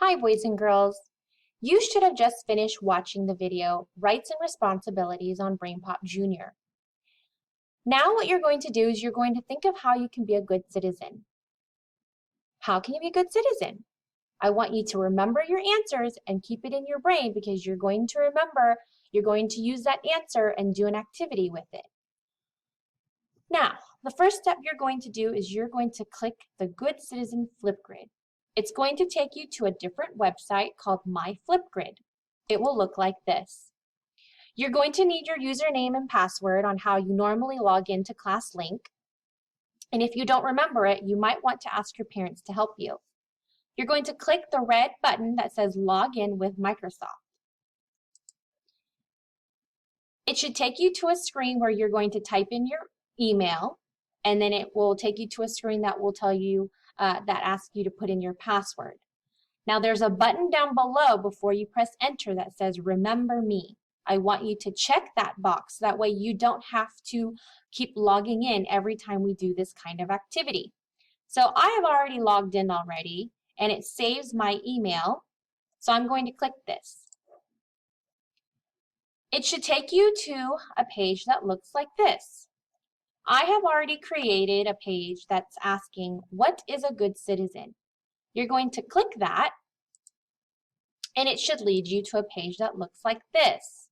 Hi, boys and girls. You should have just finished watching the video Rights and Responsibilities on BrainPop Jr. Now what you're going to do is you're going to think of how you can be a good citizen. How can you be a good citizen? I want you to remember your answers and keep it in your brain because you're going to remember, you're going to use that answer and do an activity with it. Now, the first step you're going to do is you're going to click the Good Citizen Flipgrid. It's going to take you to a different website called My Flipgrid. It will look like this. You're going to need your username and password on how you normally log into ClassLink. And if you don't remember it, you might want to ask your parents to help you. You're going to click the red button that says Log in with Microsoft. It should take you to a screen where you're going to type in your email, and then it will take you to a screen that will tell you that asks you to put in your password. Now there's a button down below before you press enter that says remember me. I want you to check that box. That way you don't have to keep logging in every time we do this kind of activity. So I have already logged in already and it saves my email. So I'm going to click this. It should take you to a page that looks like this. I have already created a page that's asking, what is a good citizen? You're going to click that, and it should lead you to a page that looks like this.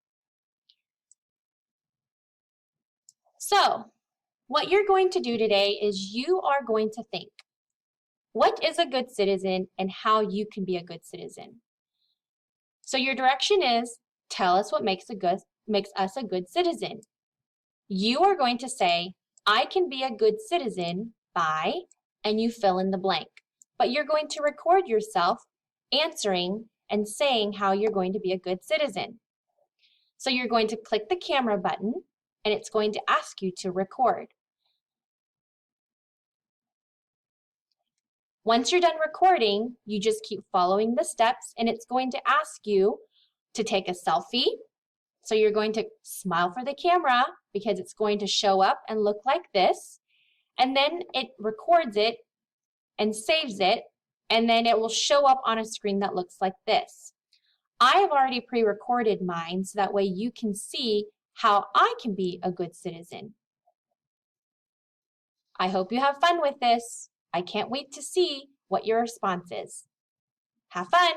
So, what you're going to do today is you are going to think, what is a good citizen and how you can be a good citizen? So your direction is, tell us what makes us a good citizen. You are going to say, I can be a good citizen by, and you fill in the blank. But you're going to record yourself answering and saying how you're going to be a good citizen. So you're going to click the camera button and it's going to ask you to record. Once you're done recording, you just keep following the steps and it's going to ask you to take a selfie. So you're going to smile for the camera because it's going to show up and look like this. And then it records it and saves it, and then it will show up on a screen that looks like this. I have already pre-recorded mine so that way you can see how I can be a good citizen. I hope you have fun with this. I can't wait to see what your response is. Have fun!